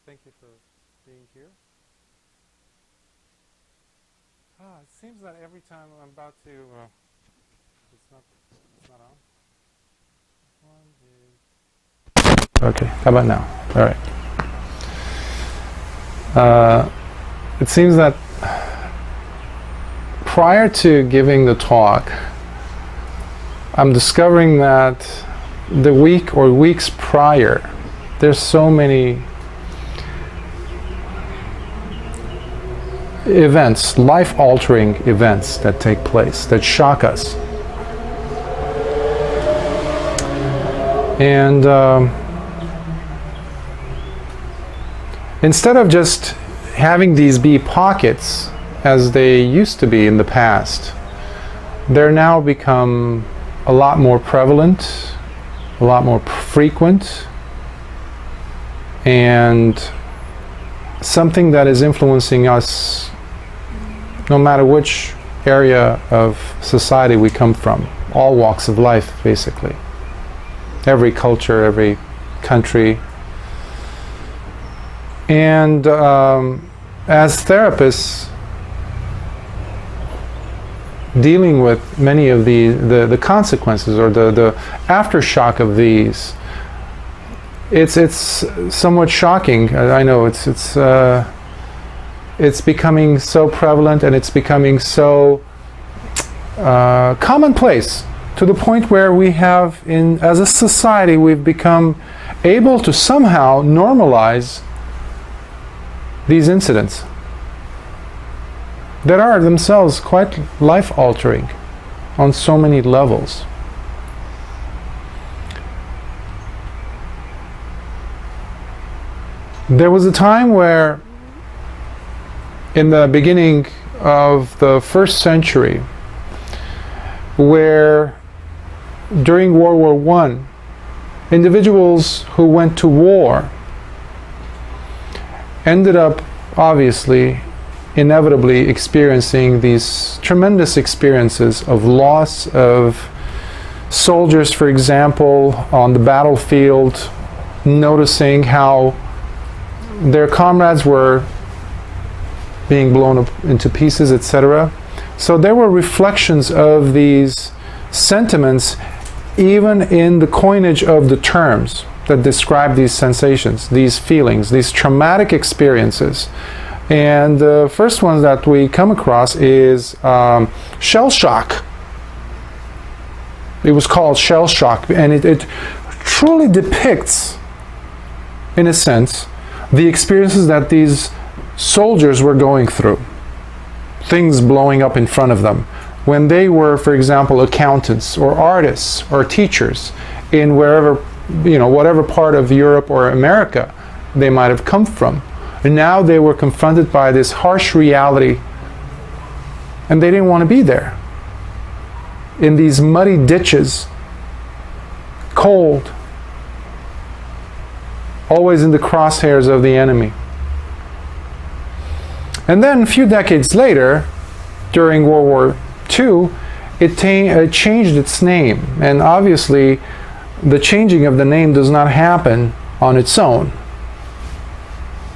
Thank you for being here. It seems that every time I'm about to, it's not on. Okay, how about now? All right. It seems that prior to giving the talk, I'm discovering that the week or weeks prior, there's so many events, life-altering events that take place, that shock us. And instead of just having these be pockets as they used to be in the past, they're now become a lot more prevalent, a lot more frequent, and something that is influencing us no matter which area of society we come from, all walks of life basically, every culture, every country. And as therapists dealing with many of the consequences or the aftershock of these, it's somewhat shocking. I know it's becoming so prevalent, and it's becoming so commonplace, to the point where we have, as a society, we've become able to somehow normalize these incidents that are themselves quite life-altering on so many levels. There was a time where, in the beginning of the first century, where during World War I, individuals who went to war ended up, obviously, inevitably experiencing these tremendous experiences of loss of soldiers, for example, on the battlefield, noticing how their comrades were being blown up into pieces, etc. So there were reflections of these sentiments even in the coinage of the terms that describe these sensations, these feelings, these traumatic experiences. And the first one that we come across is shell shock. It was called shell shock, and it truly depicts, in a sense, the experiences that these soldiers were going through. Things blowing up in front of them. When they were, for example, accountants or artists or teachers in wherever, whatever part of Europe or America they might have come from. And now they were confronted by this harsh reality, and they didn't want to be there. In these muddy ditches, cold, always in the crosshairs of the enemy. And then a few decades later, during World War II, it changed its name. And obviously, the changing of the name does not happen on its own.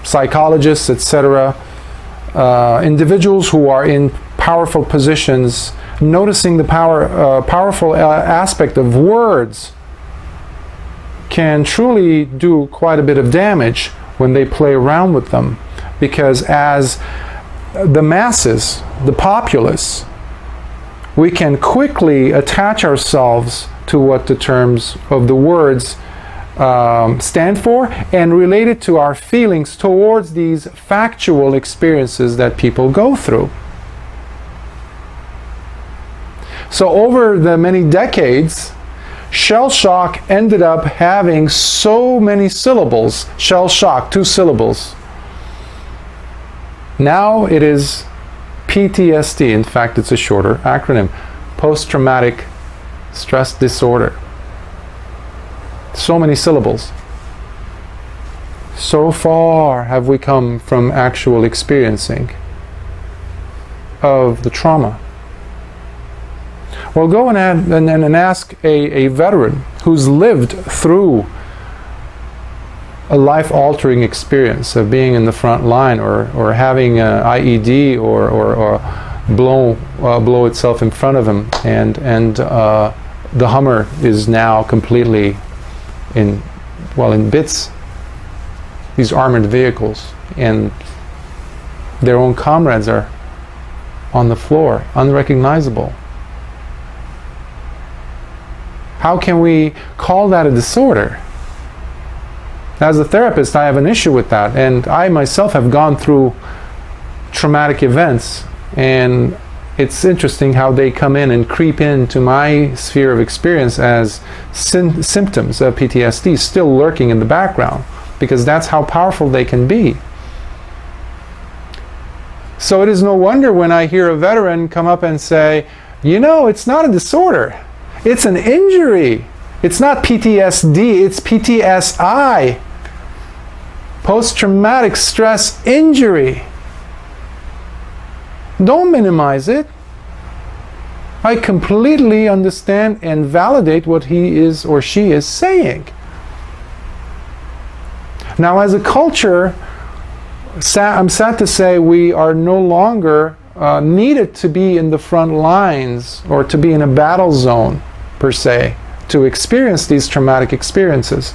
Psychologists, etc., individuals who are in powerful positions, noticing the powerful aspect of words, can truly do quite a bit of damage when they play around with them. Because as the masses, the populace, we can quickly attach ourselves to what the terms of the words stand for, and relate it to our feelings towards these factual experiences that people go through. So over the many decades, shell shock ended up having so many syllables. Shell shock, 2 syllables. Now it is PTSD. In fact, it's a shorter acronym. Post-traumatic stress disorder. So many syllables. So far have we come from actual experiencing of the trauma. Well, go and ask a veteran who's lived through a life-altering experience of being in the front line, or having an IED or blow itself in front of him, and the Hummer is now completely in bits. These armored vehicles, and their own comrades are on the floor, unrecognizable. How can we call that a disorder? As a therapist, I have an issue with that, and I myself have gone through traumatic events, and it's interesting how they come in and creep into my sphere of experience as symptoms of PTSD, still lurking in the background, because that's how powerful they can be. So it is no wonder when I hear a veteran come up and say, it's not a disorder, it's an injury. It's not PTSD, it's PTSI. Post-traumatic stress injury. Don't minimize it. I completely understand and validate what he is or she is saying. Now, as a culture, I'm sad to say we are no longer needed to be in the front lines or to be in a battle zone, per se, to experience these traumatic experiences.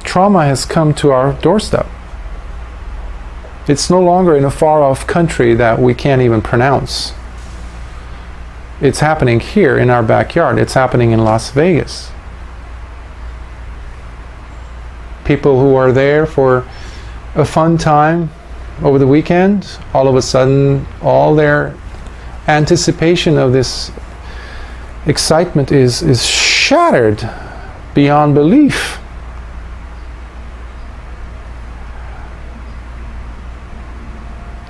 Trauma has come to our doorstep. It's no longer in a far-off country that we can't even pronounce. It's happening here in our backyard. It's happening in Las Vegas. People who are there for a fun time over the weekend, all of a sudden, all their anticipation of this excitement is shattered beyond belief.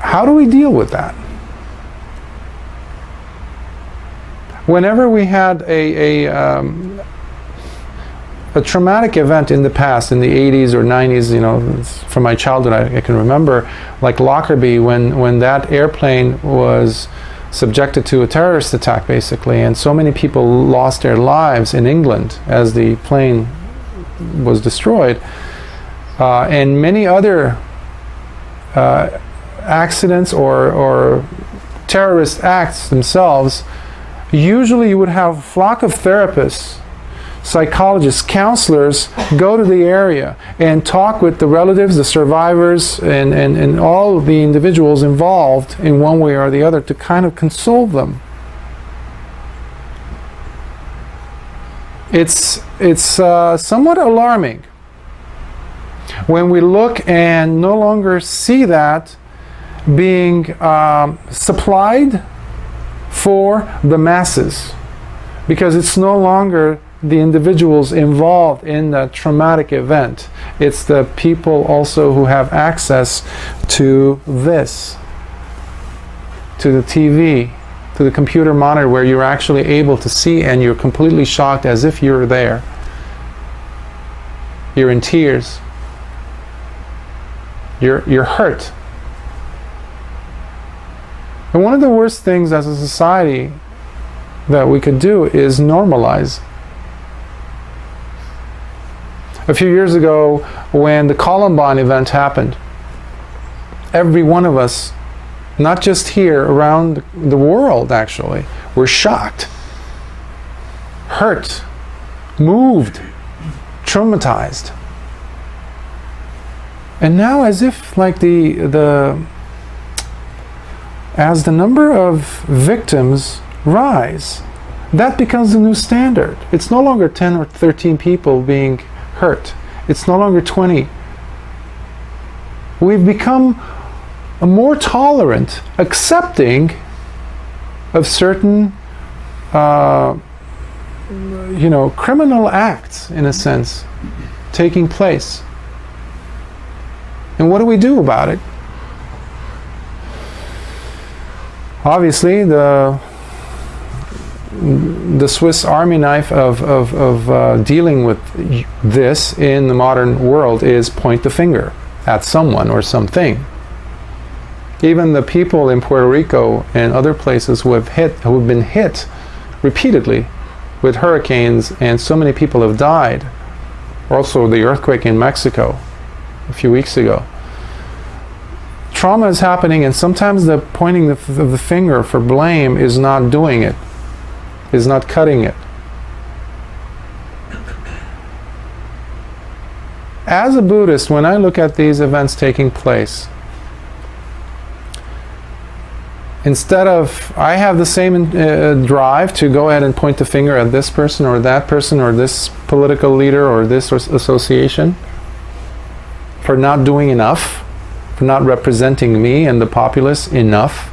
How do we deal with that? Whenever we had a traumatic event in the past, in the 80s or 90s, from my childhood I can remember, like Lockerbie, when that airplane was subjected to a terrorist attack, basically, and so many people lost their lives in England as the plane was destroyed, and many other accidents or terrorist acts themselves. Usually you would have a flock of therapists, psychologists, counselors go to the area and talk with the relatives, the survivors, and all of the individuals involved in one way or the other to kind of console them. It's somewhat alarming when we look and no longer see that being supplied for the masses, because it's no longer the individuals involved in the traumatic event. It's the people also who have access to this, to the TV, to the computer monitor, where you're actually able to see and you're completely shocked as if you're there. You're in tears. You're hurt. And one of the worst things as a society that we could do is normalize. A few years ago, when the Columbine event happened, every one of us, not just here, around the world actually, were shocked, hurt, moved, traumatized. And now, as if like as the number of victims rise, that becomes the new standard. It's no longer 10 or 13 people being hurt. It's no longer 20. We've become more tolerant, accepting of certain, criminal acts, in a sense, taking place. And what do we do about it? Obviously, the Swiss Army knife of dealing with this in the modern world is point the finger at someone or something. Even the people in Puerto Rico and other places who have been hit repeatedly with hurricanes and so many people have died. Also the earthquake in Mexico a few weeks ago. Trauma is happening, and sometimes the pointing of the finger for blame is not doing it, is not cutting it. As a Buddhist, when I look at these events taking place, instead of, I have the same drive to go ahead and point the finger at this person or this political leader or this association for not doing enough, for not representing me and the populace enough.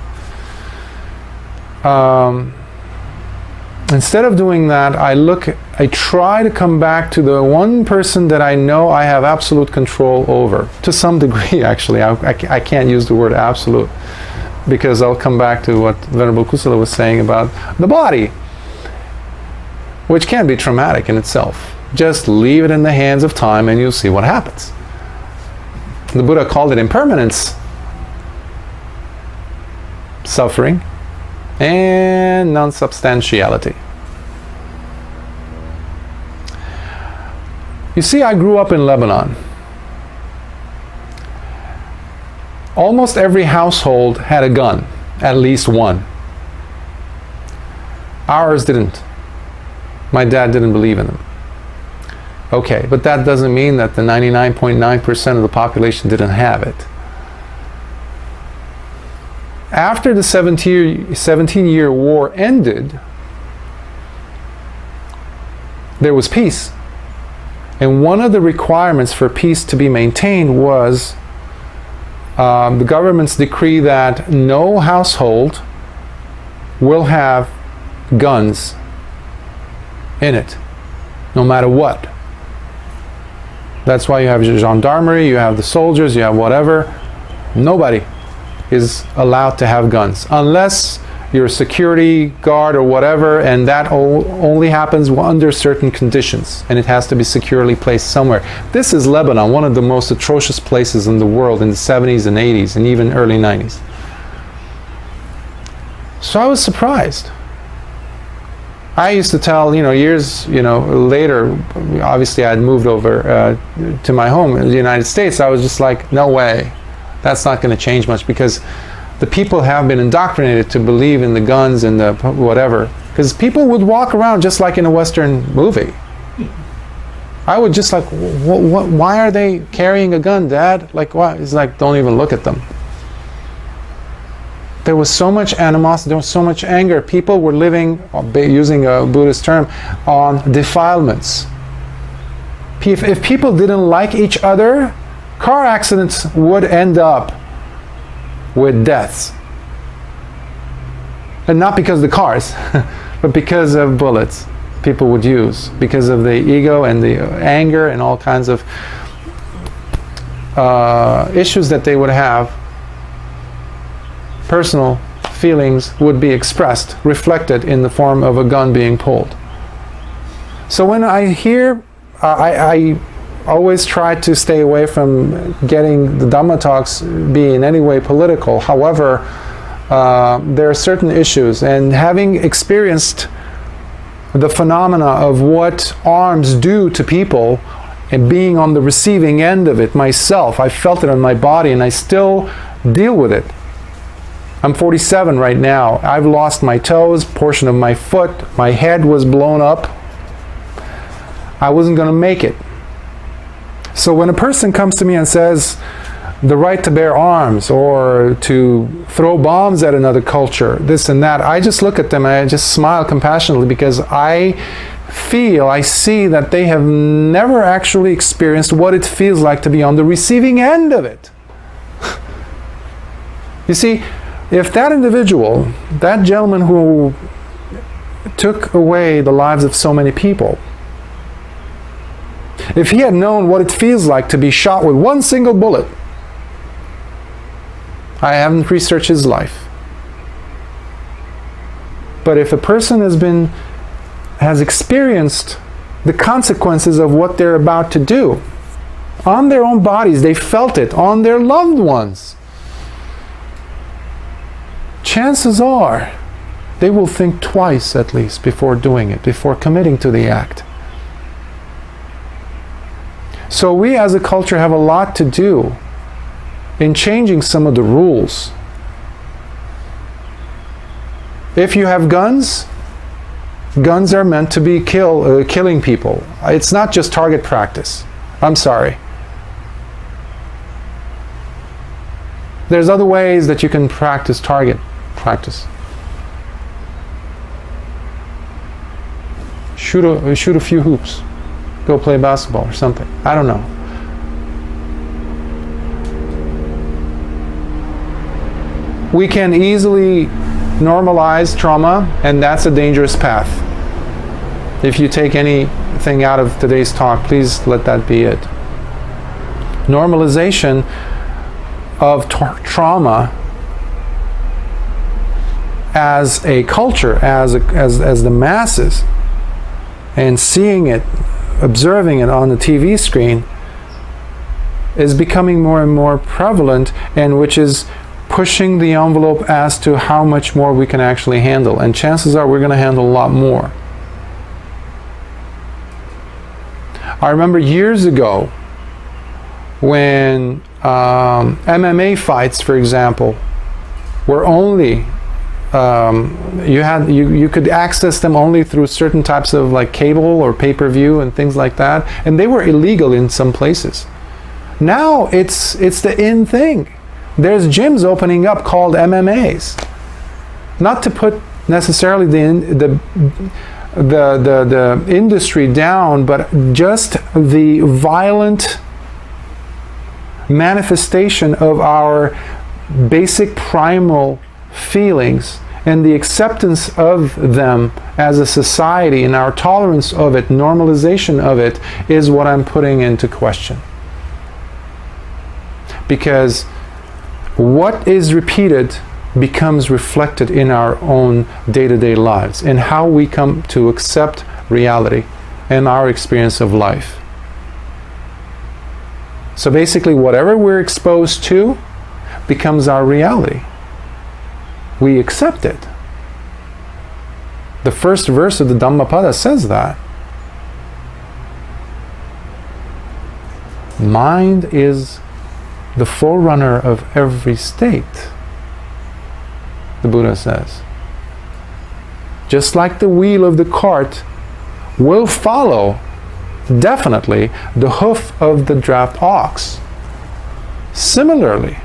Instead of doing that, I try to come back to the one person that I know I have absolute control over. To some degree, actually. I can't use the word absolute, because I'll come back to what Venerable Kusala was saying about the body, which can be traumatic in itself. Just leave it in the hands of time and you'll see what happens. The Buddha called it impermanence, suffering, and non-substantiality. You see, I grew up in Lebanon. Almost every household had a gun, at least one. Ours didn't. My dad didn't believe in them. Okay, but that doesn't mean that the 99.9% of the population didn't have it. After the 17-year war ended, there was peace. And one of the requirements for peace to be maintained was the government's decree that no household will have guns in it, no matter what. That's why you have gendarmerie, you have the soldiers, you have whatever. Nobody is allowed to have guns unless you're a security guard or whatever, and that only happens under certain conditions, and it has to be securely placed somewhere. This is Lebanon, one of the most atrocious places in the world in the 70s and 80s and even early 90s. So I was surprised. I used to tell, years, later, obviously I had moved over to my home in the United States. I was just like, no way, that's not going to change much, because the people have been indoctrinated to believe in the guns and the whatever. Because people would walk around just like in a Western movie. I would just like, why are they carrying a gun, Dad? Like, what? It's like, don't even look at them. There was so much animosity, there was so much anger. People were living, using a Buddhist term, on defilements. If people didn't like each other, car accidents would end up with deaths. And not because of the cars, but because of bullets people would use, because of the ego and the anger and all kinds of issues that they would have. Personal feelings would be expressed, reflected in the form of a gun being pulled. So when I hear, I always try to stay away from getting the Dhamma talks be in any way political. However, there are certain issues, and having experienced the phenomena of what arms do to people, and being on the receiving end of it myself, I felt it on my body, and I still deal with it. I'm 47 right now. I've lost my toes, portion of my foot, my head was blown up. I wasn't going to make it. So when a person comes to me and says the right to bear arms or to throw bombs at another culture, this and that, I just look at them and I just smile compassionately, because I see that they have never actually experienced what it feels like to be on the receiving end of it. You see, if that individual, that gentleman who took away the lives of so many people, if he had known what it feels like to be shot with one single bullet, I haven't researched his life. But if a person has experienced the consequences of what they're about to do on their own bodies, they felt it on their loved ones, chances are they will think twice at least before doing it, before committing to the act. So we as a culture have a lot to do in changing some of the rules. If you have guns, guns are meant to be killing people. It's not just target practice. I'm sorry. There's other ways that you can practice target practice. Shoot a few hoops. Go play basketball or something. I don't know. We can easily normalize trauma, and that's a dangerous path. If you take anything out of today's talk, please let that be it. Normalization of trauma as a culture, as the masses, and seeing it, observing it on the TV screen, is becoming more and more prevalent, and which is pushing the envelope as to how much more we can actually handle. And chances are we're going to handle a lot more. I remember years ago when MMA fights, for example, were only you could access them only through certain types of like cable or pay-per-view and things like that, and they were illegal in some places. Now it's the in thing. There's gyms opening up called MMAs. Not to put necessarily the industry down, but just the violent manifestation of our basic primal feelings and the acceptance of them as a society and our tolerance of it, normalization of it, is what I'm putting into question. Because what is repeated becomes reflected in our own day-to-day lives and how we come to accept reality and our experience of life. So basically, whatever we're exposed to becomes our reality. We accept it. The first verse of the Dhammapada says that. Mind is the forerunner of every state, the Buddha says. Just like the wheel of the cart will follow, definitely, the hoof of the draft ox. Similarly,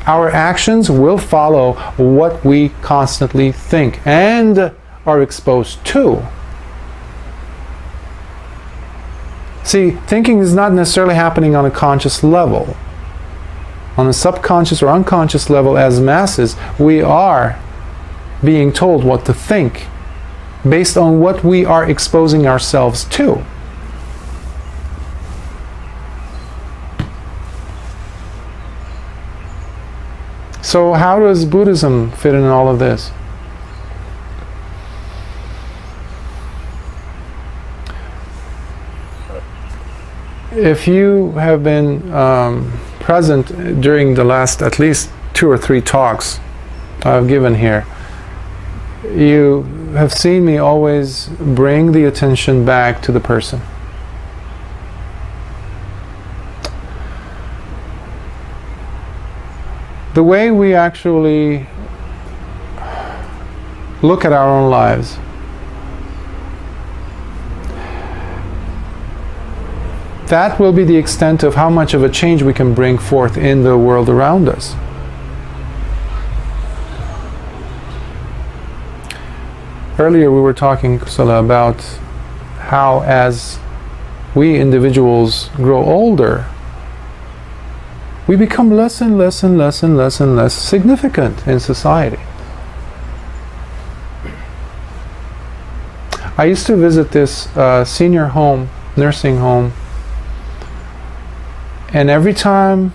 our actions will follow what we constantly think and are exposed to. See, thinking is not necessarily happening on a conscious level. On a subconscious or unconscious level, as masses, we are being told what to think based on what we are exposing ourselves to. So how does Buddhism fit in all of this? If you have been present during the last at least 2 or 3 talks I've given here, you have seen me always bring the attention back to the person. The way we actually look at our own lives, that will be the extent of how much of a change we can bring forth in the world around us. Earlier we were talking, Kusala, about how as we individuals grow older, we become less and less and less and less and less significant in society. I used to visit this senior home, nursing home, and every time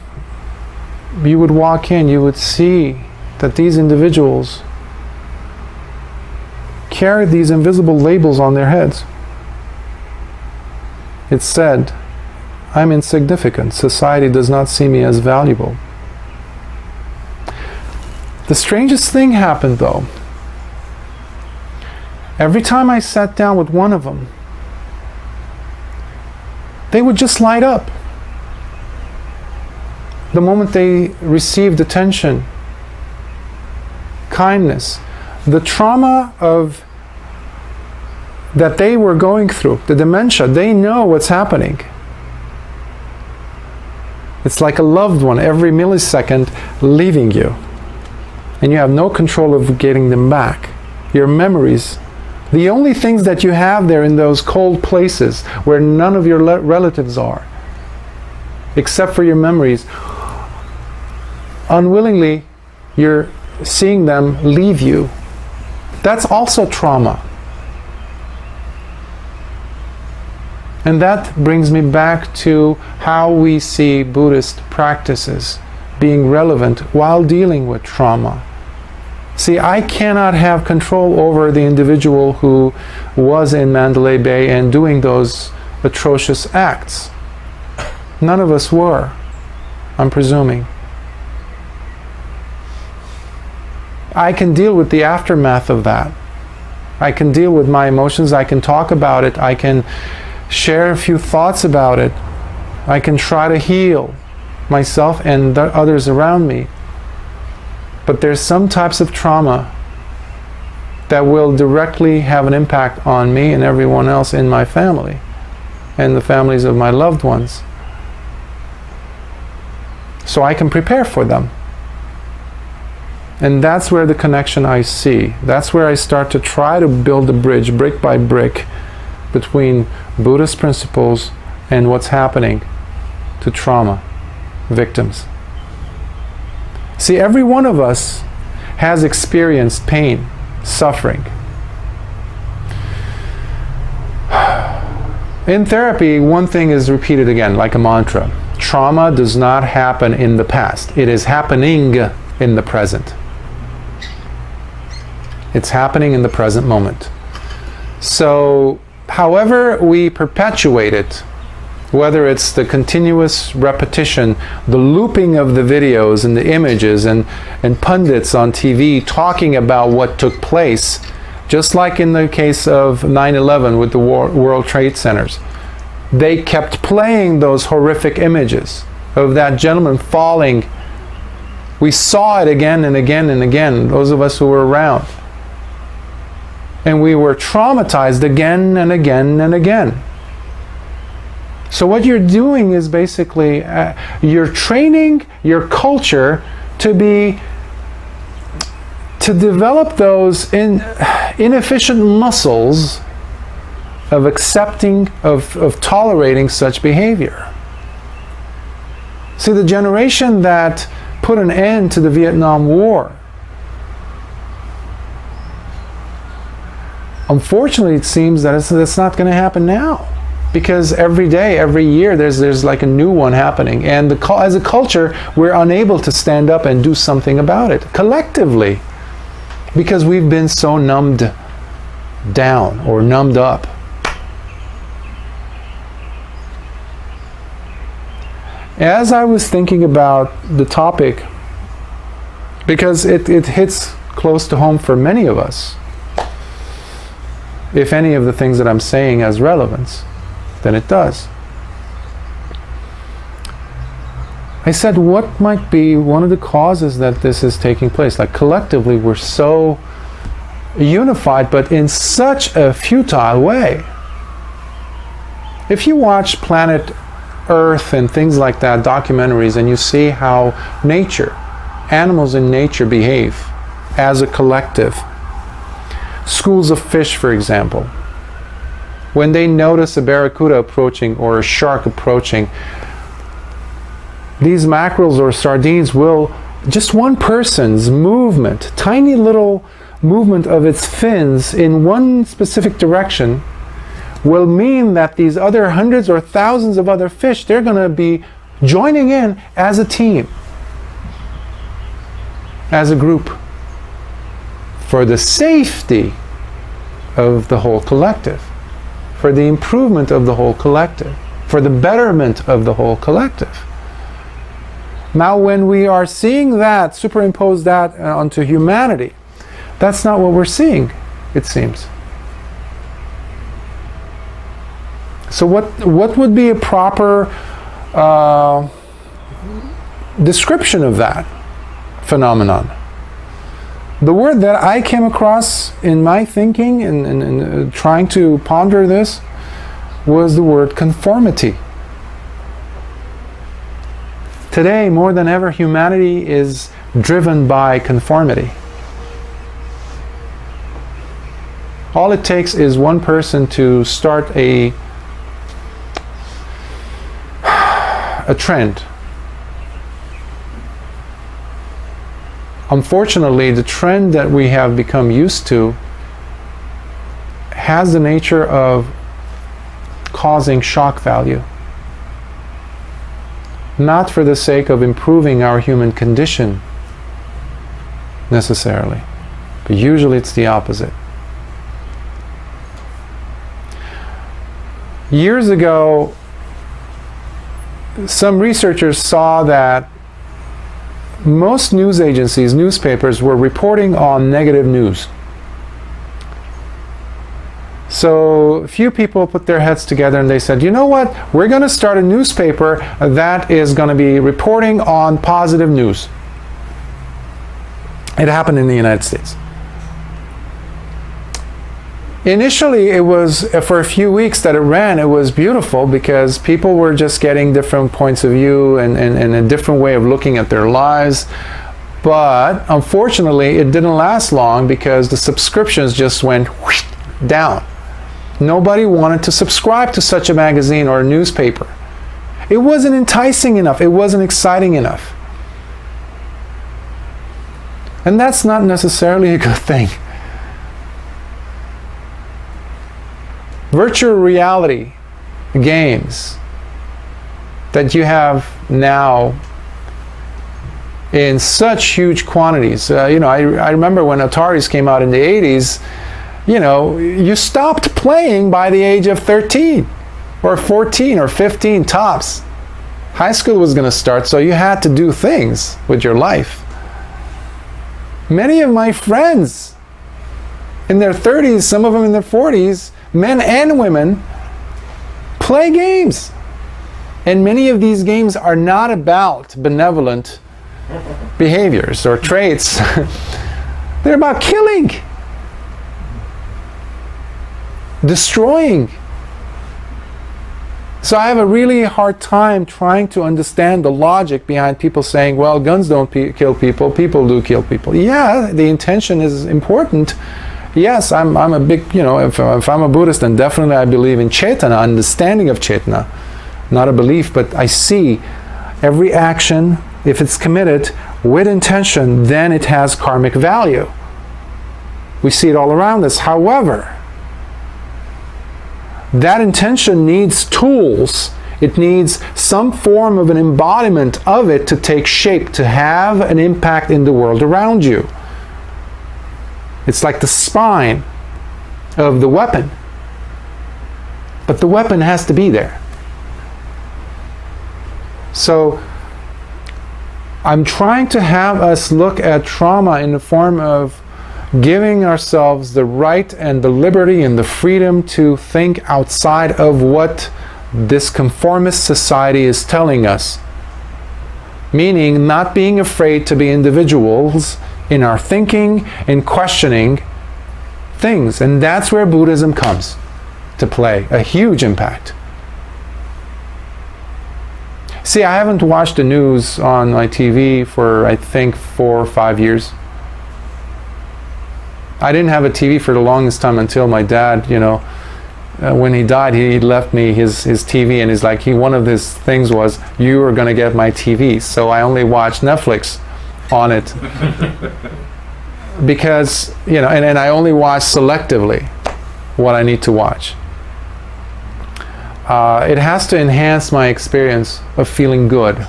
you would walk in, you would see that these individuals carried these invisible labels on their heads. It said, "I'm insignificant. Society does not see me as valuable." The strangest thing happened, though. Every time I sat down with one of them, they would just light up. The moment they received attention, kindness, the trauma of that they were going through, the dementia, they know what's happening. It's like a loved one every millisecond leaving you. And you have no control of getting them back. Your memories. The only things that you have there in those cold places where none of your relatives are, except for your memories, unwillingly you're seeing them leave you. That's also trauma. And that brings me back to how we see Buddhist practices being relevant while dealing with trauma. See, I cannot have control over the individual who was in Mandalay Bay and doing those atrocious acts. None of us were, I'm presuming. I can deal with the aftermath of that. I can deal with my emotions, I can talk about it, I can share a few thoughts about it. I can try to heal myself and the others around me. But there's some types of trauma that will directly have an impact on me and everyone else in my family and the families of my loved ones. So I can prepare for them. And that's where the connection I see. That's where I start to try to build a bridge, brick by brick, between Buddhist principles and what's happening to trauma victims. See, every one of us has experienced pain, suffering. In therapy, one thing is repeated again, like a mantra. Trauma does not happen in the past. It is happening in the present. It's happening in the present moment. So, however we perpetuate it, whether it's the continuous repetition, the looping of the videos and the images and pundits on TV talking about what took place, just like in the case of 9/11 with the World Trade Centers. They kept playing those horrific images of that gentleman falling. We saw it again and again and again, those of us who were around. And we were traumatized again and again and again. So what you're doing is basically you're training your culture to develop those inefficient muscles of accepting, of tolerating such behavior. See, the generation that put an end to the Vietnam War, unfortunately, it seems that that's not going to happen now, because every day, every year, there's like a new one happening, and as a culture, we're unable to stand up and do something about it collectively, because we've been so numbed down or numbed up. As I was thinking about the topic, because it hits close to home for many of us, if any of the things that I'm saying has relevance, then it does. I said, what might be one of the causes that this is taking place? Like, collectively, we're so unified, but in such a futile way. If you watch Planet Earth and things like that, documentaries, and you see how nature, animals in nature behave as a collective. Schools of fish, for example. When they notice a barracuda approaching or a shark approaching, these mackerels or sardines will, just one person's movement, tiny little movement of its fins in one specific direction, will mean that these other hundreds or thousands of other fish, they're going to be joining in as a team, as a group, for the safety of the whole collective, for the improvement of the whole collective, for the betterment of the whole collective. Now, when we are seeing that, superimpose that onto humanity, that's not what we're seeing, it seems. So what would be a proper description of that phenomenon? The word that I came across in my thinking and trying to ponder this was the word conformity. Today, more than ever, humanity is driven by conformity. All it takes is one person to start a trend. Unfortunately, the trend that we have become used to has the nature of causing shock value. Not for the sake of improving our human condition, necessarily, but usually it's the opposite. Years ago, some researchers saw that most news agencies, newspapers, were reporting on negative news. So a few people put their heads together and they said, you know what, we're going to start a newspaper that is going to be reporting on positive news. It happened in the United States. Initially, it was for a few weeks that it ran, it was beautiful because people were just getting different points of view and a different way of looking at their lives. But unfortunately, it didn't last long because the subscriptions just went whoosh, down. Nobody wanted to subscribe to such a magazine or a newspaper. It wasn't enticing enough. It wasn't exciting enough. And that's not necessarily a good thing. Virtual reality games that you have now in such huge quantities. I remember when Ataris came out in the 80s, you stopped playing by the age of 13 or 14 or 15 tops. High school was going to start, so you had to do things with your life. Many of my friends in their 30s, some of them in their 40s, men and women, play games. And many of these games are not about benevolent behaviors or traits. They're about killing, destroying. So I have a really hard time trying to understand the logic behind people saying, well, guns don't kill people, people do kill people. Yeah, the intention is important. Yes, I'm a big, if I'm a Buddhist, then definitely I believe in Chetana, understanding of Chetana. Not a belief, but I see every action, if it's committed with intention, then it has karmic value. We see it all around us. However, that intention needs tools. It needs some form of an embodiment of it to take shape, to have an impact in the world around you. It's like the spine of the weapon. But the weapon has to be there. So I'm trying to have us look at trauma in the form of giving ourselves the right and the liberty and the freedom to think outside of what this conformist society is telling us. Meaning not being afraid to be individuals in our thinking and questioning things. And that's where Buddhism comes to play a huge impact. See, I haven't watched the news on my TV for, I think, 4 or 5 years. I didn't have a TV for the longest time until my dad, when he died, he left me his TV, and he's like, one of his things was, you are going to get my TV. So I only watched Netflix on it because and I only watch selectively what I need to watch. It has to enhance my experience of feeling good.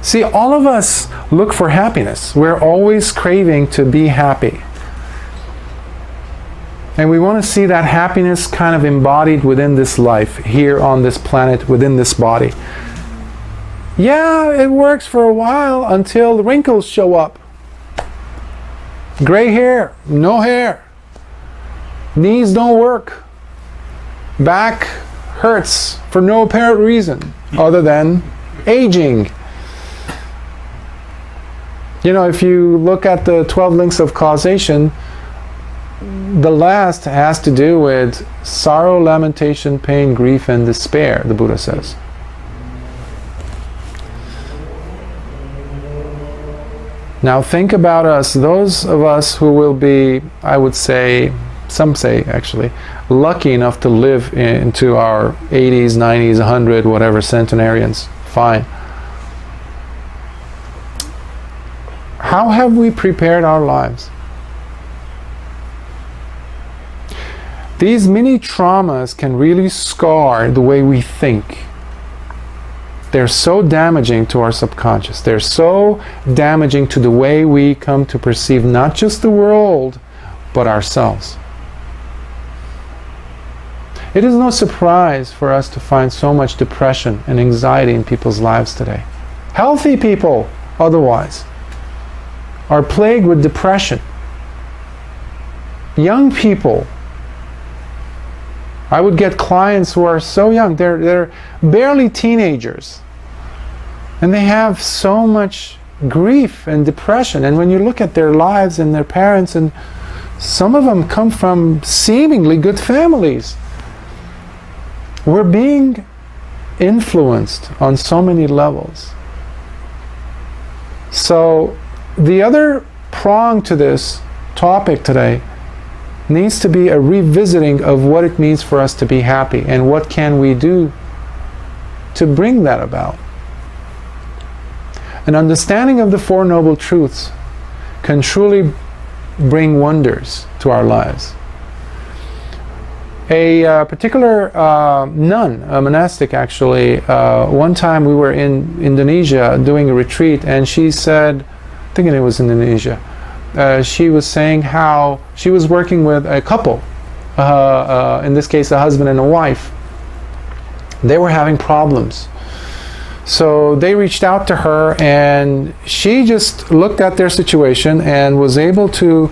See, all of us look for happiness. We're always craving to be happy, and we want to see that happiness kind of embodied within this life, here on this planet, within this body. Yeah, it works for a while until the wrinkles show up. Gray hair, no hair. Knees don't work. Back hurts for no apparent reason other than aging. You know, if you look at the 12 links of causation, the last has to do with sorrow, lamentation, pain, grief, and despair, the Buddha says. Now think about us, those of us who will be, I would say, some say actually, lucky enough to live into our 80s, 90s, 100, whatever, centenarians. Fine. How have we prepared our lives? These mini traumas can really scar the way we think. They're so damaging to our subconscious. They're so damaging to the way we come to perceive not just the world, but ourselves. It is no surprise for us to find so much depression and anxiety in people's lives today. Healthy people, otherwise, are plagued with depression. Young people, I would get clients who are so young, they're barely teenagers, and they have so much grief and depression. And when you look at their lives and their parents, and some of them come from seemingly good families, we're being influenced on so many levels. So the other prong to this topic today needs to be a revisiting of what it means for us to be happy and what can we do to bring that about. An understanding of the Four Noble Truths can truly bring wonders to our lives. A particular nun, a monastic actually, one time we were in Indonesia doing a retreat, and she said, thinking it was Indonesia, she was saying how she was working with a couple, in this case a husband and a wife. They were having problems. So they reached out to her, and she just looked at their situation and was able to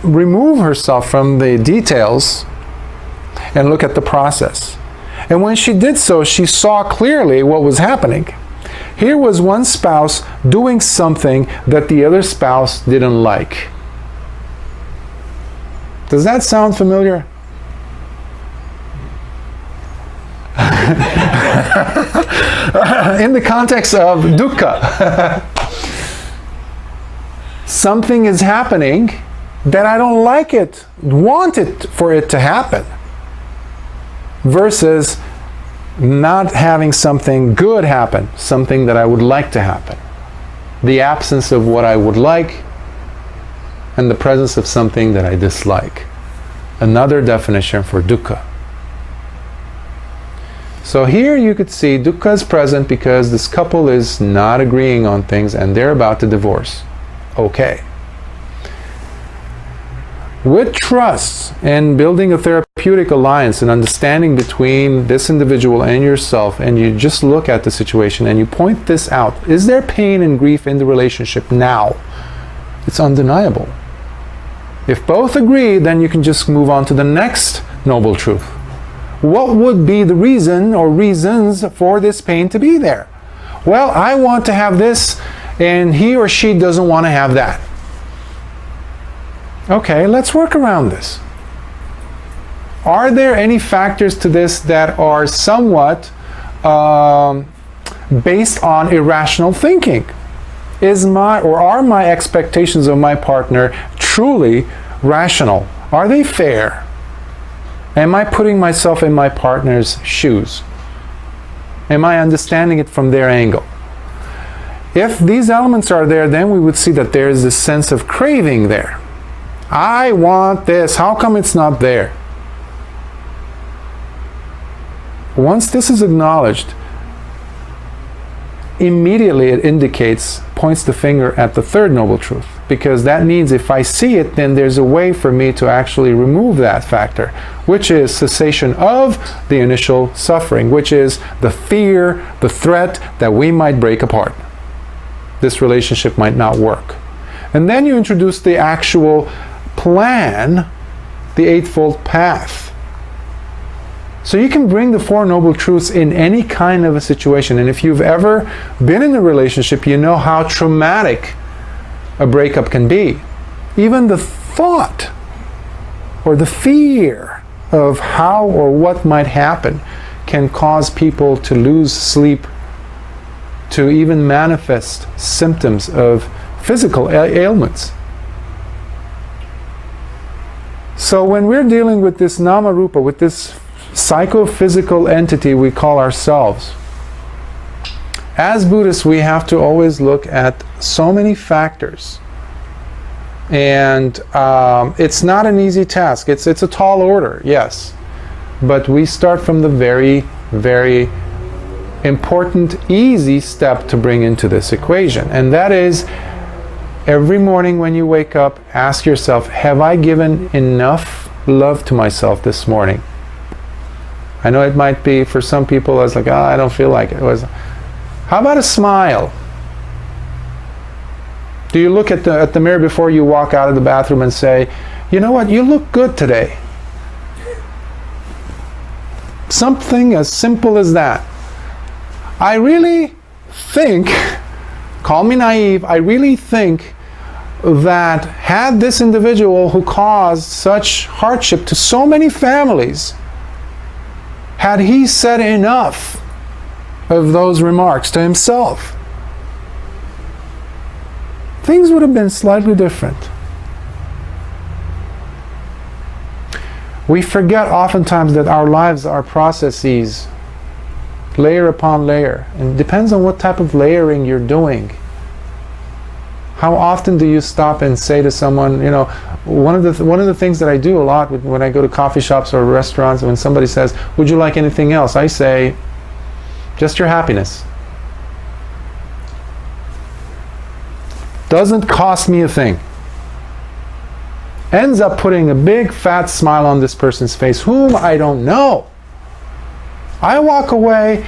remove herself from the details and look at the process. And when she did so, she saw clearly what was happening. Here was one spouse doing something that the other spouse didn't like. Does that sound familiar? In the context of dukkha, something is happening that I don't like it, want it for it to happen, versus not having something good happen, something that I would like to happen. The absence of what I would like and the presence of something that I dislike. Another definition for dukkha. So here you could see dukkha is present because this couple is not agreeing on things and they're about to divorce. Okay. With trust and building a therapeutic alliance and understanding between this individual and yourself, and you just look at the situation and you point this out. Is there pain and grief in the relationship now? It's undeniable. If both agree, then you can just move on to the next noble truth. What would be the reason or reasons for this pain to be there? Well, I want to have this and he or she doesn't want to have that. Okay, let's work around this. Are there any factors to this that are somewhat based on irrational thinking? Are my expectations of my partner truly rational? Are they fair? Am I putting myself in my partner's shoes? Am I understanding it from their angle? If these elements are there, then we would see that there is this sense of craving there. I want this. How come it's not there? Once this is acknowledged, immediately it points the finger at the third noble truth, because that means if I see it, then there's a way for me to actually remove that factor, which is cessation of the initial suffering, which is the fear, the threat that we might break apart. This relationship might not work. And then you introduce the actual plan, the Eightfold Path. So you can bring the Four Noble Truths in any kind of a situation. And if you've ever been in a relationship, you know how traumatic a breakup can be. Even the thought or the fear of how or what might happen can cause people to lose sleep, to even manifest symptoms of physical ailments. So when we're dealing with this nama rupa, with this psychophysical entity we call ourselves, as Buddhists we have to always look at so many factors. And it's not an easy task. It's a tall order, yes. But we start from the very, very important, easy step to bring into this equation. And that is, every morning when you wake up, ask yourself, have I given enough love to myself this morning? I know it might be, for some people, it's like, I don't feel like it. How about a smile? Do you look at the mirror before you walk out of the bathroom and say, you know what, you look good today? Something as simple as that. I really think, call me naive, I really think that had this individual who caused such hardship to so many families, had he said enough of those remarks to himself, things would have been slightly different. We forget oftentimes that our lives are processes, layer upon layer, and it depends on what type of layering you're doing. How often do you stop and say to someone, you know, one of the things that I do a lot when I go to coffee shops or restaurants, when somebody says, would you like anything else? I say, just your happiness. Doesn't cost me a thing. Ends up putting a big fat smile on this person's face, whom I don't know. I walk away,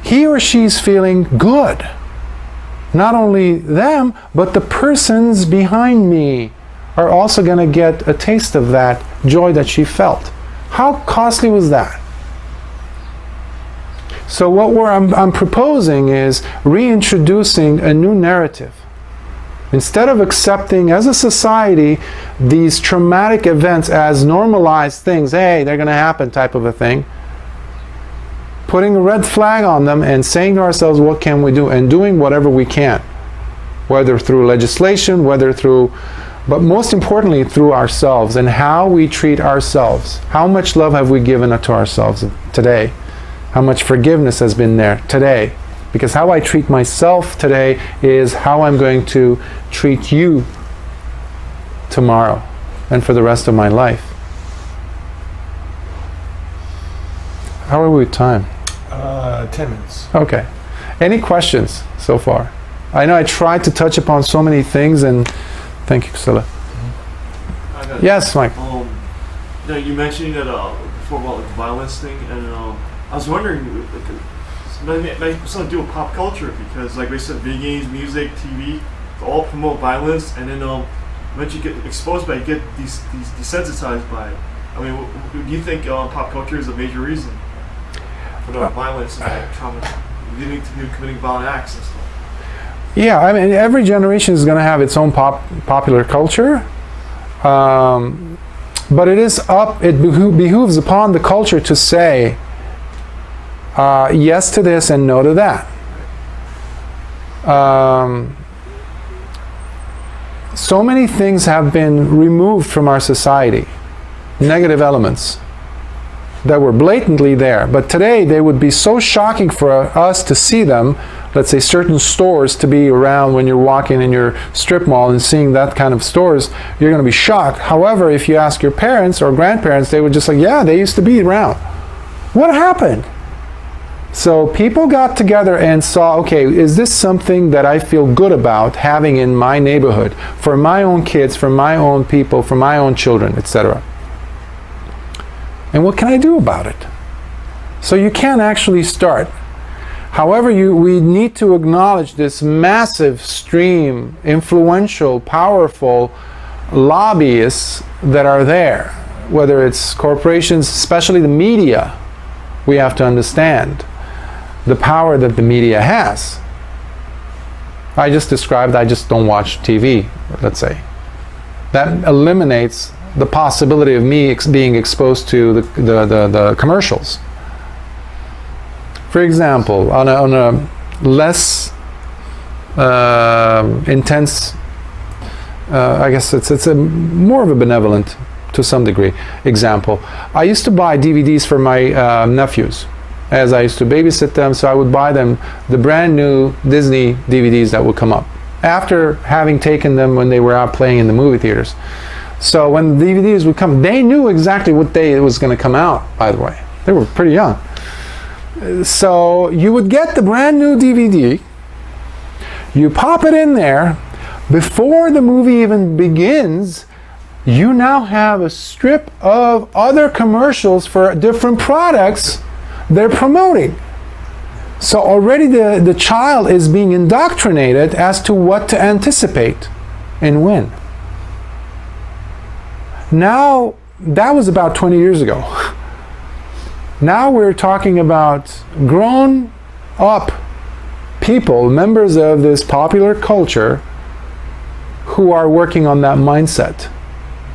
he or she's feeling good. Not only them, but the persons behind me are also going to get a taste of that joy that she felt. How costly was that? So what I'm proposing is reintroducing a new narrative. Instead of accepting as a society these traumatic events as normalized things, hey, they're going to happen type of a thing, putting a red flag on them and saying to ourselves, what can we do? And doing whatever we can, whether through legislation, but most importantly through ourselves and how we treat ourselves. How much love have we given to ourselves today? How much forgiveness has been there today? Because how I treat myself today is how I'm going to treat you tomorrow and for the rest of my life. How are we with time? 10 minutes. Okay. Any questions so far? I know I tried to touch upon so many things, and thank you, Kusila. Yes, Mike. You mentioned that before about like, the violence thing, and I was wondering, maybe something to do with pop culture, because like we said, video games, music, TV, they all promote violence, and then once you get exposed by it, you get desensitized by it. I mean, do you think pop culture is a major reason for the violence and trauma, leading to people committing violent acts and stuff? Yeah, I mean, every generation is going to have its own popular culture, but it behooves upon the culture to say yes to this and no to that. So many things have been removed from our society, negative elements that were blatantly there, but today they would be so shocking for us to see them. Let's say certain stores to be around when you're walking in your strip mall and seeing that kind of stores, you're going to be shocked. However, if you ask your parents or grandparents, they would just like, yeah, they used to be around. What happened? So people got together and saw, okay, is this something that I feel good about having in my neighborhood, for my own kids, for my own people, for my own children, etc. And what can I do about it? So you can actually start. However, we need to acknowledge this massive stream, influential, powerful lobbyists that are there, whether it's corporations, especially the media, we have to understand the power that the media has. I just described, I just don't watch TV, let's say. That eliminates the possibility of me being exposed to the commercials. For example, on a less intense, I guess it's a more of a benevolent, to some degree, example. I used to buy DVDs for my nephews, as I used to babysit them, so I would buy them the brand new Disney DVDs that would come up after having taken them when they were out playing in the movie theaters. So when the DVDs would come, they knew exactly what day it was going to come out, by the way. They were pretty young. So you would get the brand new DVD, you pop it in there, before the movie even begins, you now have a strip of other commercials for different products they're promoting. So already the child is being indoctrinated as to what to anticipate and when. Now, that was about 20 years ago. Now we're talking about grown up people, members of this popular culture, who are working on that mindset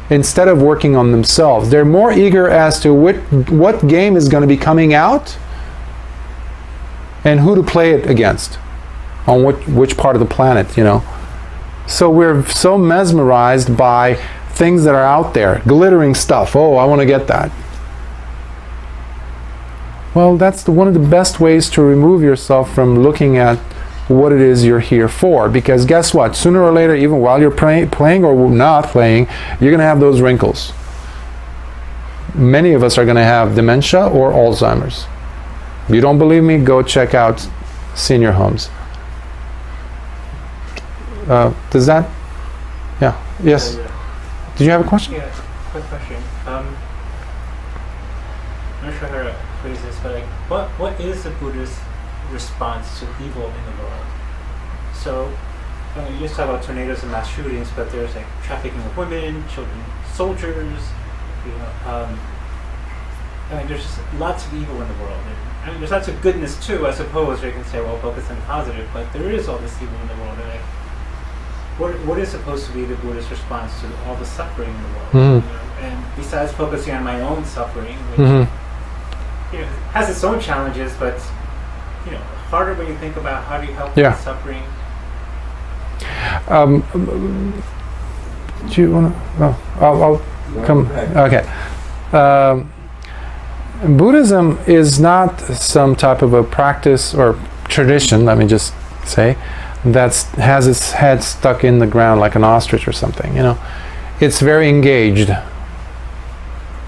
instead of working on themselves. They're more eager as to what game is going to be coming out and who to play it against, on which part of the planet, you know. So we're so mesmerized by things that are out there, glittering stuff. Oh, I want to get that. Well, that's one of the best ways to remove yourself from looking at what it is you're here for. Because guess what? Sooner or later, even while you're playing or not playing, you're going to have those wrinkles. Many of us are going to have dementia or Alzheimer's. If you don't believe me, go check out senior homes. Does that? Yeah. Yes. Did you have a question? Yeah, quick question. I'm not sure how to phrase this, but like, what is the Buddhist response to evil in the world? So, you just talk about tornadoes and mass shootings, but there's like trafficking of women, children, soldiers. You know, I mean, there's just lots of evil in the world. And, I mean, there's lots of goodness too, I suppose. You can say, well, focus on the positive, but there is all this evil in the world. And like, what is supposed to be the Buddhist response to all the suffering in the world? Mm-hmm. You know? And besides focusing on my own suffering, which Mm-hmm. you know, has its own challenges, but you know, harder when you think about how do you help Yeah. with suffering. Do you want to? Oh, I'll come. Okay. Buddhism is not some type of a practice or tradition, let me just say, that has its head stuck in the ground like an ostrich or something. You know, it's very engaged.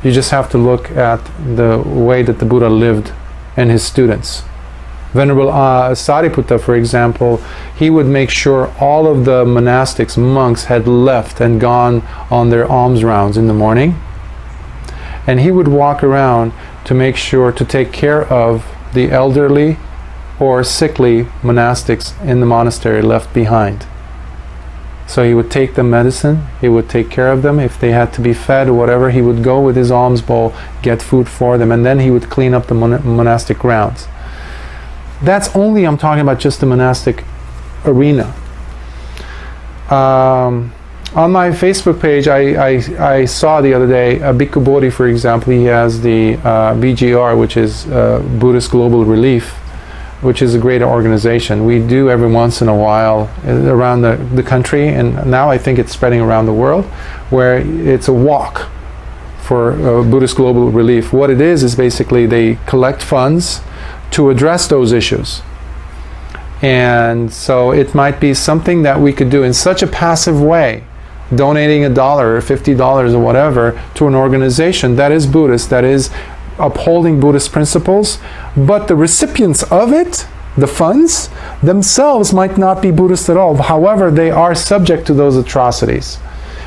You just have to look at the way that the Buddha lived and his students. Venerable Sariputta, for example, he would make sure all of the monastics, monks, had left and gone on their alms rounds in the morning. And he would walk around to make sure to take care of the elderly or sickly monastics in the monastery left behind. So he would take them medicine, he would take care of them. If they had to be fed or whatever, he would go with his alms bowl, get food for them, and then he would clean up the monastic grounds. That's only, I'm talking about just the monastic arena. On my Facebook page, I saw the other day a Bhikkhu Bodhi, for example. He has the BGR, which is Buddhist Global Relief, which is a great organization. We do every once in a while around the country, and now I think it's spreading around the world, where it's a walk for Buddhist Global Relief. What it is basically they collect funds to address those issues. And so it might be something that we could do in such a passive way, donating $1 or $50 or whatever to an organization that is Buddhist, that is upholding Buddhist principles, but the recipients of it, the funds, themselves might not be Buddhist at all. However, they are subject to those atrocities.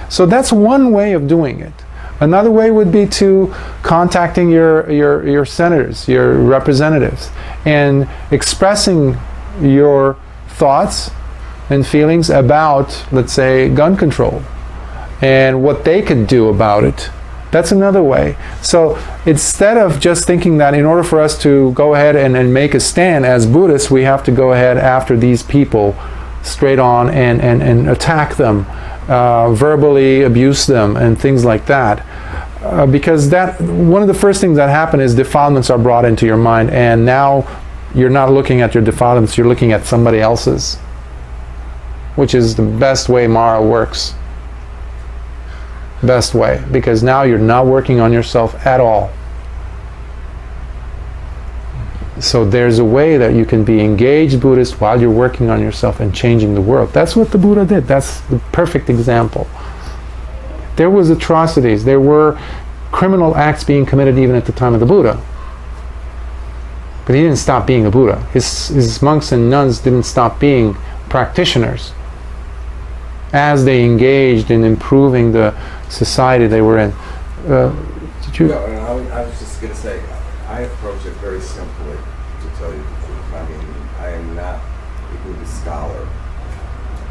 So that's one way of doing it. Another way would be to contacting your senators, your representatives, and expressing your thoughts and feelings about, let's say, gun control and what they could do about it That's another way. So instead of just thinking that in order for us to go ahead and make a stand as Buddhists, we have to go ahead after these people straight on and attack them, verbally abuse them, and things like that. Because that one of the first things that happen is defilements are brought into your mind, and now you're not looking at your defilements, you're looking at somebody else's, which is the best way Mara works. Best way, because now you're not working on yourself at all. So there's a way that you can be engaged Buddhist while you're working on yourself and changing the world. That's what the Buddha did. That's the perfect example. There was atrocities. There were criminal acts being committed even at the time of the Buddha. But he didn't stop being a Buddha. His monks and nuns didn't stop being practitioners as they engaged in improving the society they were in. Did you? No, I was just going to say, I approach it very simply, to tell you the truth. I mean, I am not a Buddhist scholar.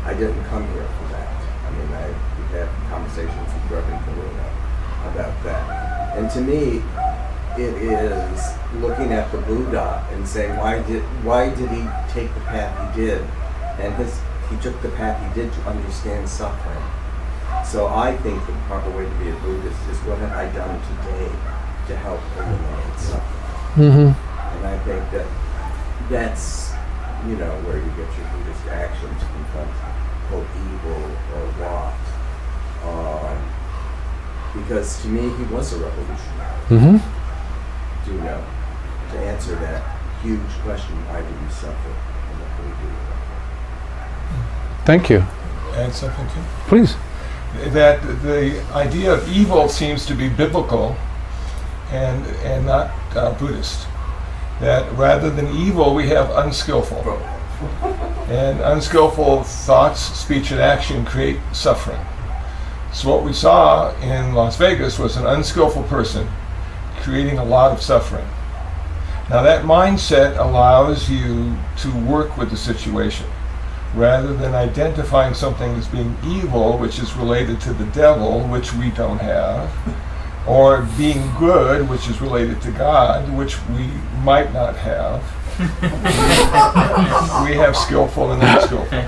I didn't come here for that. I mean, we've had conversations with Reverend Karuna about that. And to me, it is looking at the Buddha and saying, why did he take the path he did? And he took the path he did to understand suffering. So I think the proper way to be a Buddhist is, what have I done today to help eliminate suffering? Mm-hmm. And I think that's, where you get your Buddhist action to confront quote evil or what. Because to me, he was a revolutionary. Mm-hmm. To answer that huge question, why do we suffer and what do we do? Thank you. Add something too? Please. That the idea of evil seems to be biblical and not Buddhist. That rather than evil, we have unskillful. And unskillful thoughts, speech, and action create suffering. So what we saw in Las Vegas was an unskillful person creating a lot of suffering. Now that mindset allows you to work with the situation, rather than identifying something as being evil, which is related to the devil, which we don't have, or being good, which is related to God, which we might not have. We have skillful and unskillful.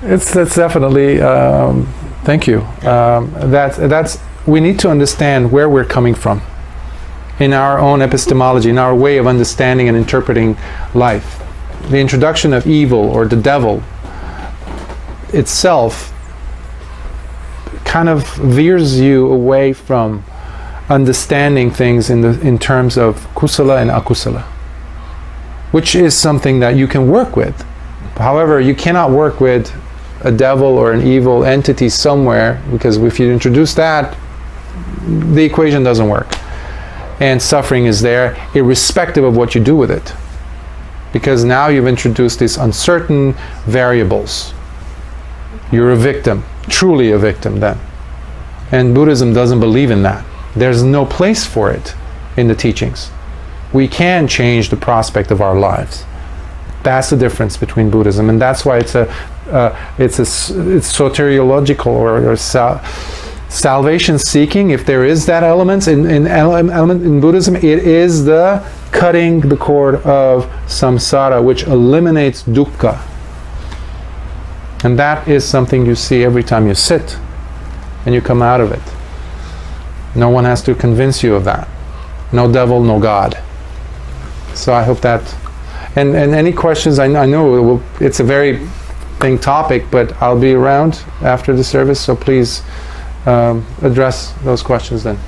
That's definitely, thank you. That's we need to understand where we're coming from in our own epistemology, in our way of understanding and interpreting life. The introduction of evil or the devil itself kind of veers you away from understanding things in terms of kusala and akusala, which is something that you can work with. However, you cannot work with a devil or an evil entity somewhere, because if you introduce that, the equation doesn't work. And suffering is there, irrespective of what you do with it. Because now you've introduced these uncertain variables. You're a victim, truly a victim then. And Buddhism doesn't believe in that. There's no place for it in the teachings. We can change the prospect of our lives. That's the difference between Buddhism, and that's why it's soteriological or salvation seeking. If there is that element in Buddhism, it is the cutting the cord of samsara, which eliminates dukkha. And that is something you see every time you sit and you come out of it. No one has to convince you of that. No devil, no God. So I hope that... And any questions, I know it's a very big topic, but I'll be around after the service, so please address those questions then.